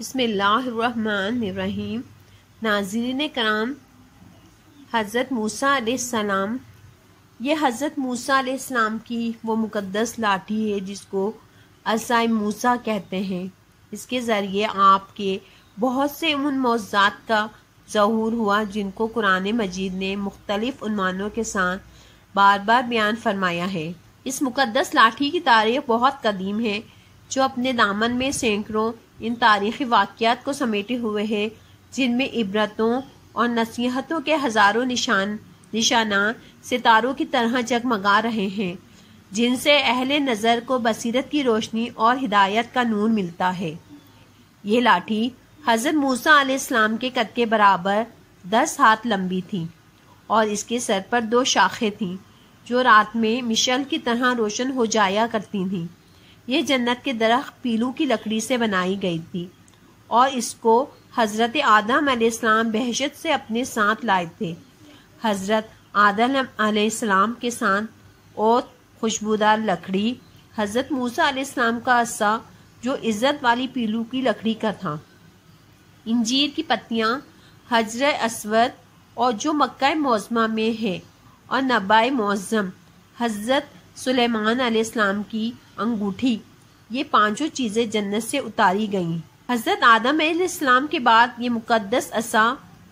بسم اللہ الرحمن الرحیم۔ ناظرین کرام، حضرت موسیٰ علیہ السلام، یہ حضرت موسیٰ علیہ السلام کی وہ مقدس لاٹھی ہے جس کو عصائے موسیٰ کہتے ہیں۔ اس کے ذریعے آپ کے بہت سے ان معجزات کا ظہور ہوا جن کو قرآن مجید نے مختلف عنوانوں کے ساتھ بار بار بیان فرمایا ہے۔ اس مقدس لاٹھی کی تاریخ بہت قدیم ہے، جو اپنے دامن میں سینکڑوں ان تاریخی واقعات کو سمیٹے ہوئے ہے، جن میں عبرتوں اور نصیحتوں کے ہزاروں نشانات ستاروں کی طرح جگمگا رہے ہیں، جن سے اہل نظر کو بصیرت کی روشنی اور ہدایت کا نور ملتا ہے۔ یہ لاٹھی حضرت موسیٰ علیہ السلام کے قد کے برابر 10 ہاتھ لمبی تھی، اور اس کے سر پر 2 شاخیں تھیں جو رات میں مشعل کی طرح روشن ہو جایا کرتی تھیں۔ یہ جنت کے درخت پیلو کی لکڑی سے بنائی گئی تھی، اور اس کو حضرت آدم علیہ السلام بہشت سے اپنے ساتھ لائے تھے۔ حضرت آدم علیہ السلام کے ساتھ اور خوشبودار لکڑی، حضرت موسیٰ علیہ السلام کا عصا جو عزت والی پیلو کی لکڑی کا تھا، انجیر کی پتیاں، حجر اسود اور جو مکہ معظمہ میں ہے، اور نبائے معظم حضرت سلیمان علیہ السلام کی انگوٹھی، یہ 5 چیزیں جنت سے اتاری گئیں۔ حضرت آدم علیہ السلام کے بعد یہ مقدس عصا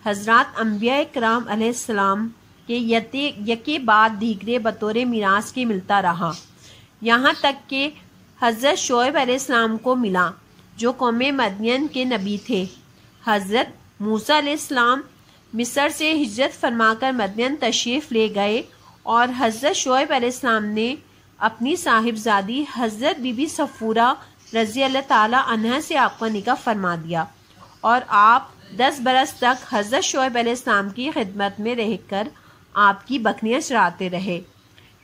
حضرات انبیاء کرام علیہ السلام کے یکے بعد دیگرے بطور میراث کے ملتا رہا، یہاں تک کہ حضرت شعیب علیہ السلام کو ملا جو قوم مدین کے نبی تھے۔ حضرت موسیٰ علیہ السلام مصر سے ہجرت فرما کر مدین تشریف لے گئے، اور حضرت شعیب علیہ السلام نے اپنی صاحبزادی حضرت بی بی صفورہ رضی اللہ تعالی عنہ سے آپ کا نکاح فرما دیا، اور آپ 10 برس تک حضرت شعیب علیہ السلام کی خدمت میں رہ کر آپ کی بکریاں چراتے رہے۔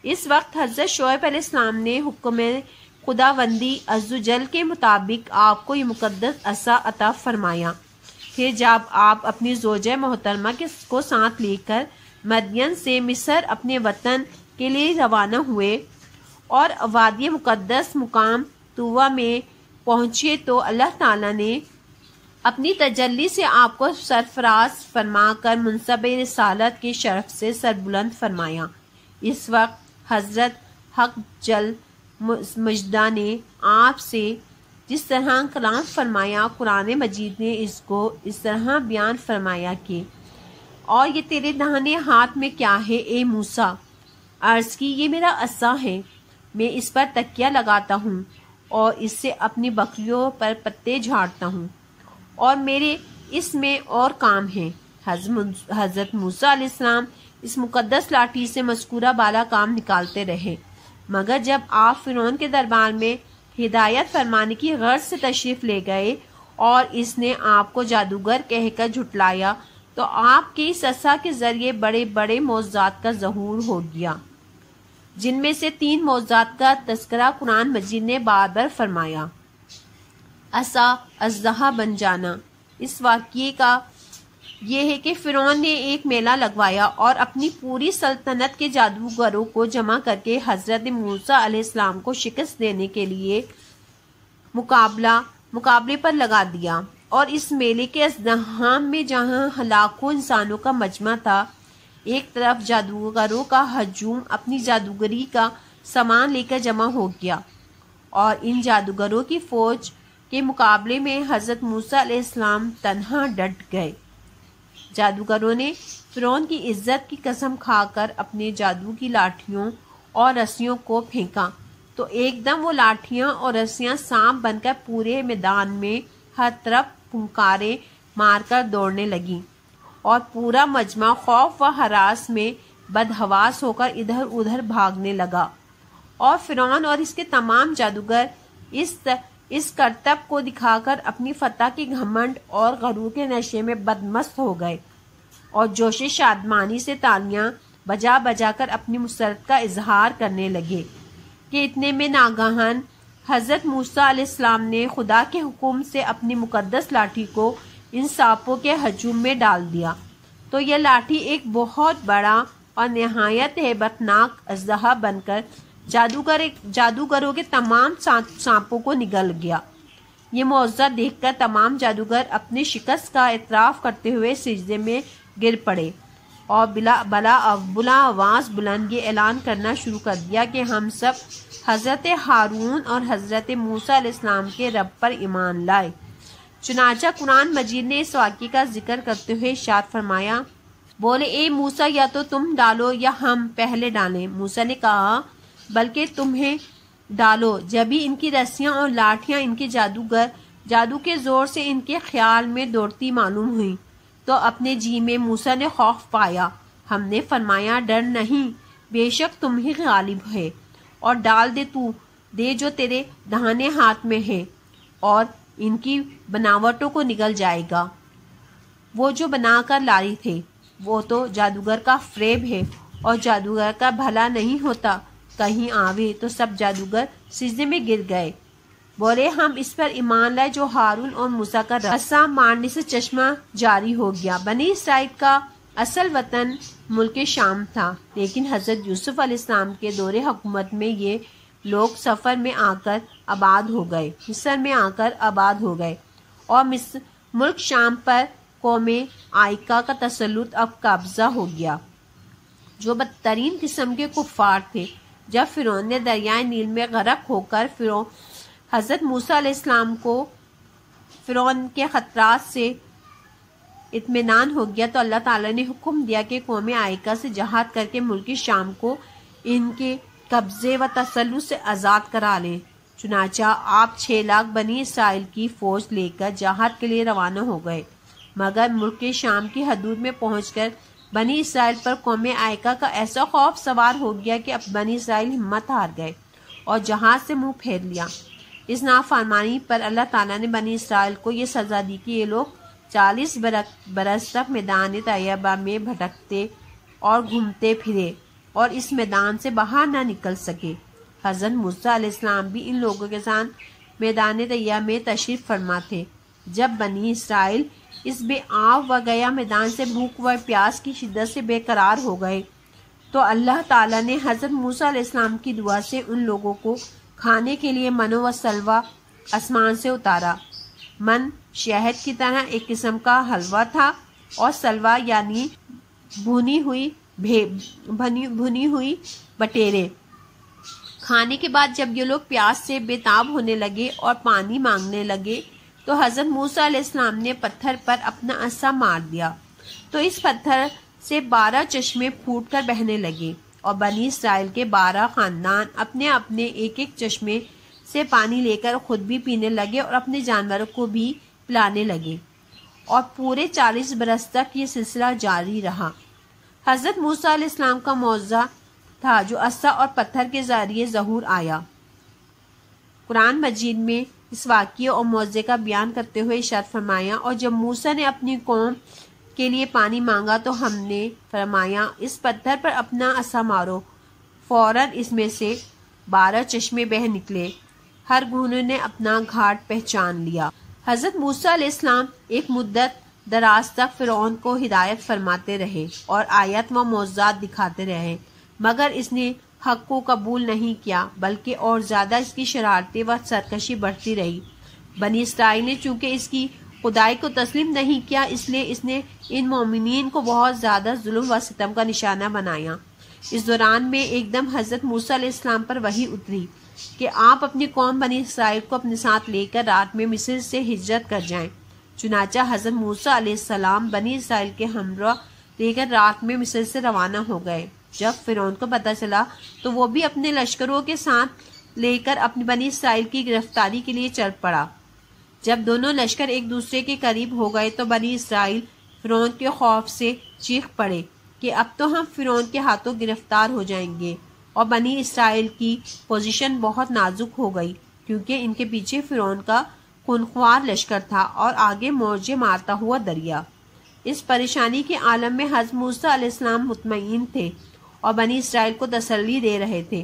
اس وقت حضرت شعیب علیہ السلام نے حکم خداوندی عزوجل کے مطابق آپ کو یہ مقدس عصا عطا فرمایا۔ پھر جب آپ اپنی زوجہ محترمہ کو ساتھ لے کر مدین سے مصر اپنے وطن کے لیے روانہ ہوئے اور وادی مقدس مقام طویٰ میں پہنچے، تو اللہ تعالیٰ نے اپنی تجلی سے آپ کو سرفراز فرما کر منصب رسالت کے شرف سے سربلند فرمایا۔ اس وقت حضرت حق جل مجدہ نے آپ سے جس طرح کلام فرمایا، قرآن مجید نے اس کو اس طرح بیان فرمایا کہ اور یہ تیرے داہنے ہاتھ میں کیا ہے اے موسیٰ؟ عرض کی یہ میرا عصا ہے، میں اس پر تکیہ لگاتا ہوں اور اس سے اپنی بکریوں پر پتے جھاڑتا ہوں، اور میرے اس میں اور کام ہیں۔ حضرت موسیٰ علیہ السلام اس مقدس لاٹھی سے مذکورہ بالا کام نکالتے رہے، مگر جب آپ فرعون کے دربار میں ہدایت فرمانے کی غرض سے تشریف لے گئے اور اس نے آپ کو جادوگر کہہ کر جھٹلایا، تو آپ کے اس عصا کے ذریعے بڑے بڑے معجزات کا ظہور ہو گیا، جن میں سے 3 معجزات کا تذکرہ قرآن مجید نے بار بار فرمایا۔ عصا اژدہا بن جانا، اس واقعے کا یہ ہے کہ فرعون نے ایک میلہ لگوایا اور اپنی پوری سلطنت کے جادوگروں کو جمع کر کے حضرت موسیٰ علیہ السلام کو شکست دینے کے لیے مقابلے پر لگا دیا، اور اس میلے کے ازدحام میں جہاں لاکھوں انسانوں کا مجمع تھا، ایک طرف جادوگروں کا ہجوم اپنی جادوگری کا سامان لے کر جمع ہو گیا، اور ان جادوگروں کی فوج کے مقابلے میں حضرت موسیٰ علیہ السلام تنہا ڈٹ گئے۔ جادوگروں نے فرعون کی عزت کی قسم کھا کر اپنے جادو کی لاٹھیوں اور رسیوں کو پھینکا، تو ایک دم وہ لاٹھیاں اور رسیاں سانپ بن کر پورے میدان میں ہر طرف پھنکارے مار کر دوڑنے لگیں، اور پورا مجمع خوف و ہراس میں بدحواس ہو کر ادھر ادھر بھاگنے لگا، اور فرعون اور اس کے تمام جادوگر اس کرتب کو دکھا کر اپنی فتح کے گھمنڈ اور غرور کے نشے میں بدمست ہو گئے، اور جوش شادمانی سے تالیاں بجا بجا کر اپنی مسرت کا اظہار کرنے لگے کہ اتنے میں ناگہان حضرت موسیٰ علیہ السلام نے خدا کے حکم سے اپنی مقدس لاٹھی کو ان سانپوں کے ہجوم میں ڈال دیا، تو یہ لاٹھی ایک بہت بڑا اور نہایت ہیبت ناک اژدہا بن کر جادوگروں کے تمام سانپوں کو نگل گیا۔ یہ معجزہ دیکھ کر تمام جادوگر اپنی شکست کا اعتراف کرتے ہوئے سجدے میں گر پڑے اور بلا آواز بلند یہ اعلان کرنا شروع کر دیا کہ ہم سب حضرت ہارون اور حضرت موسیٰ علیہ السلام کے رب پر ایمان لائے۔ چنانچہ قرآن مجید نے اس واقعے کا ذکر کرتے ہوئے ارشاد فرمایا، بولے اے موسیٰ یا تو تم ڈالو یا ہم پہلے ڈالیں۔ موسیٰ نے کہا بلکہ تمہیں ڈالو۔ جبھی ان کی رسیاں اور لاٹھیاں ان کے جادو کے زور سے ان کے خیال میں دوڑتی معلوم ہوئیں تو اپنے جی میں موسیٰ نے خوف پایا۔ ہم نے فرمایا ڈر نہیں، بے شک تم ہی غالب ہے، اور ڈال دے جو تیرے داہنے ہاتھ میں ہے اور ان کی بناوٹوں کو نگل جائے گا۔ وہ جو بنا کر لاری تھے وہ تو جادوگر کا فریب ہے اور جادوگر کا بھلا نہیں ہوتا، کہیں آوے تو سب جادوگر سجدے میں گر گئے۔ بولے ہم اس پر ایمان لائے جو ہارون اور موسیٰ کا رسا مارنے سے چشمہ جاری ہو گیا۔ بنی اسرائیل کا اصل وطن ملک شام تھا، لیکن حضرت یوسف علیہ السلام کے دور حکومت میں یہ لوگ مصر میں آ کر آباد ہو گئے اور ملک شام پر قوم آئکہ کا تسلط اب قابضہ ہو گیا، جو بدترین قسم کے کفار تھے۔ جب فرعون نے دریائے نیل میں غرق ہو کر حضرت موسیٰ علیہ السلام کو فرعون کے خطرات سے اطمینان ہو گیا تو اللہ تعالیٰ نے حکم دیا کہ قوم آئکہ سے جہاد کر کے ملک شام کو ان کے قبضے و تسلط سے آزاد کرا لیں۔ چنانچہ آپ 6 لاکھ بنی اسرائیل کی فوج لے کر جہاد کے لیے روانہ ہو گئے، مگر ملک شام کی حدود میں پہنچ کر بنی اسرائیل پر قوم آئکہ کا ایسا خوف سوار ہو گیا کہ اب بنی اسرائیل ہمت ہار گئے اور جہاد سے منہ پھیر لیا۔ اس نافرمانی پر اللہ تعالیٰ نے بنی اسرائیل کو یہ سزا دی کہ یہ لوگ 40 برس تک میدان طیبہ میں بھٹکتے اور گھومتے پھرے اور اس میدان سے باہر نہ نکل سکے۔ حضرت موسیٰ علیہ السلام بھی ان لوگوں کے ساتھ میدان طیبہ میں تشریف فرما تھے۔ جب بنی اسرائیل اس بے آب و گیا میدان سے بھوک و پیاس کی شدت سے بے قرار ہو گئے تو اللہ تعالیٰ نے حضرت موسیٰ علیہ السلام کی دعا سے ان لوگوں کو کھانے کے لیے من و سلوہ آسمان سے اتارا۔ من شہد کی طرح ایک قسم کا حلوہ تھا اور سلوہ یعنی بھنی ہوئی بٹیرے۔ کھانے کے بعد جب یہ لوگ پیاس سے بے تاب ہونے لگے اور پانی مانگنے لگے تو حضرت موسیٰ علیہ السلام نے پتھر پر اپنا عصا مار دیا تو اس پتھر سے 12 چشمے پھوٹ کر بہنے لگے اور بنی اسرائیل کے 12 خاندان اپنے اپنے ایک چشمے سے پانی لے کر خود بھی پینے لگے اور اپنے جانوروں کو بھی پلانے لگے، اور پورے 40 برس تک یہ سلسلہ جاری رہا۔ حضرت موسیٰ علیہ السلام کا معجزہ تھا جو عصا اور پتھر کے ذریعے ظہور آیا۔ قرآن مجید میں اس واقعے اور معجزے کا بیان کرتے ہوئے ارشاد فرمایا، اور جب موسیٰ نے اپنی قوم کے لیے پانی مانگا تو ہم نے فرمایا اس پتھر پر اپنا عصا مارو، فوراً اس میں سے 12 چشمے بہہ نکلے، ہر گھونے نے اپنا گھاٹ پہچان لیا۔ حضرت موسیٰ علیہ السلام ایک مدت دراز تک فرعون کو ہدایت فرماتے رہے اور آیات و معجزات دکھاتے رہے، مگر اس نے حق کو قبول نہیں کیا بلکہ اور زیادہ اس کی شرارتیں و سرکشی بڑھتی رہی۔ بنی اسرائیل نے چونکہ اس کی خدائی کو تسلیم نہیں کیا، اس لیے اس نے ان مومنین کو بہت زیادہ ظلم و ستم کا نشانہ بنایا۔ اس دوران میں ایک دم حضرت موسیٰ علیہ السلام پر وحی اتری کہ آپ اپنی قوم بنی اسرائیل کو اپنے ساتھ لے کر رات میں مصر سے ہجرت کر جائیں۔ چنانچہ حضرت موسیٰ علیہ السلام بنی اسرائیل کے ہمراہ لے کر رات میں مصر سے روانہ ہو گئے۔ جب فرعون کو پتہ چلا تو وہ بھی اپنے لشکروں کے ساتھ لے کر اپنی بنی اسرائیل کی گرفتاری کے لیے چل پڑا۔ جب دونوں لشکر ایک دوسرے کے قریب ہو گئے تو بنی اسرائیل فرعون کے خوف سے چیخ پڑے کہ اب تو ہم فرعون کے ہاتھوں گرفتار ہو جائیں گے، اور بنی اسرائیل کی پوزیشن بہت نازک ہو گئی کیونکہ ان کے پیچھے فرعون کا خونخوار لشکر تھا اور آگے موجیں مارتا ہوا دریا۔ اس پریشانی کے عالم میں حضرت موسیٰ علیہ السلام مطمئن تھے اور بنی اسرائیل کو تسلی دے رہے تھے۔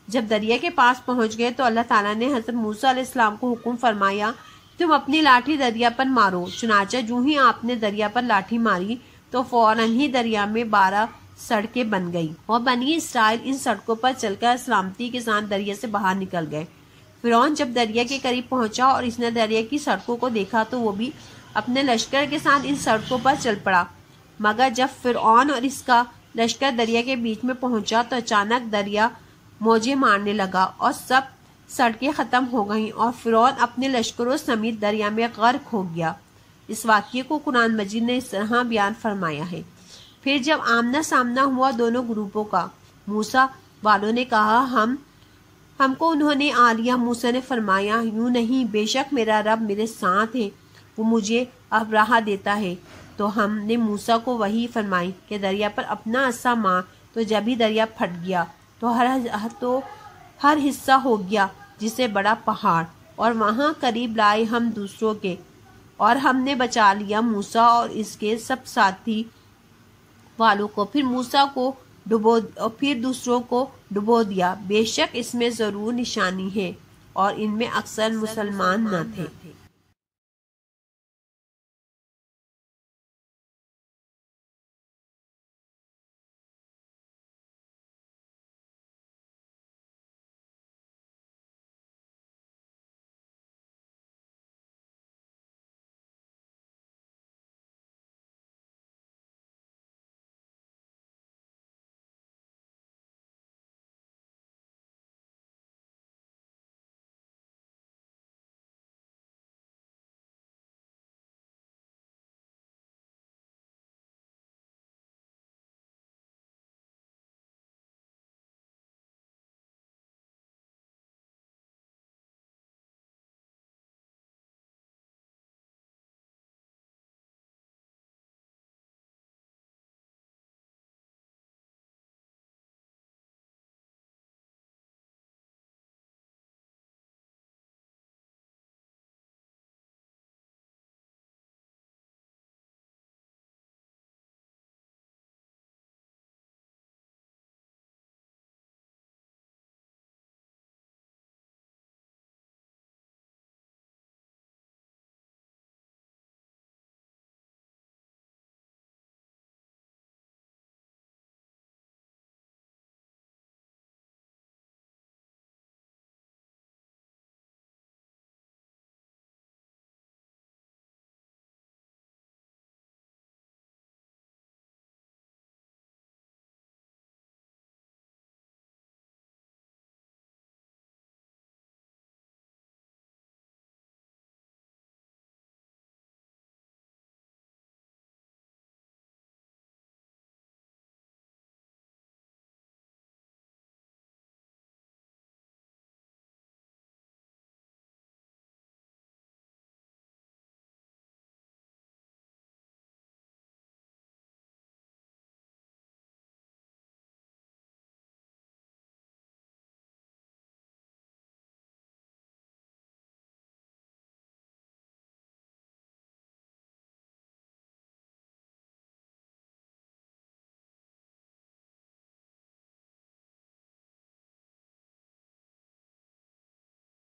جب دریا کے پاس پہنچ گئے تو اللہ تعالیٰ نے حضرت موسیٰ علیہ السلام کو حکم فرمایا تم اپنی لاٹھی دریا پر مارو۔ چنانچہ جو ہی آپ نے دریا پر لاٹھی ماری تو فوراً ہی دریا میں 12 سڑکیں بن گئی اور بنی اسرائیل ان سڑکوں پر چل کر سلامتی کے ساتھ دریا سے باہر نکل گئے۔ فرعون جب دریا کے قریب پہنچا اور اس نے دریا کی سڑکوں کو دیکھا تو وہ بھی اپنے لشکر کے ساتھ ان سڑکوں پر چل پڑا، مگر جب فرعون اور اس کا لشکر دریا کے بیچ میں پہنچا تو اچانک دریا موجیں مارنے لگا اور سب سڑکیں ختم ہو گئیں اور فرعون اپنے لشکروں سمیت دریا میں غرق ہو گیا۔ اس واقعے کو قرآن مجید نے اس طرح بیان فرمایا ہے۔ پھر جب آمنا سامنا ہوا دونوں گروپوں کا، موسیٰ والوں نے کہا ہم کو انہوں نے آ لیا۔ موسیٰ نے فرمایا یوں نہیں، بے شک میرا رب میرے ساتھ ہے، وہ مجھے اب راہ دیتا ہے۔ تو ہم نے موسیٰ کو وحی فرمائی کہ دریا پر اپنا عصا مار، تو جب ہی دریا پھٹ گیا تو ہر حصہ ہو گیا جسے بڑا پہاڑ، اور وہاں قریب لائے ہم دوسروں کے، اور ہم نے بچا لیا موسیٰ اور اس کے سب ساتھی والوں کو، پھر موسیٰ کو پھر دوسروں کو ڈبو دیا۔ بے شک اس میں ضرور نشانی ہے اور ان میں اکثر مسلمان نہ تھے۔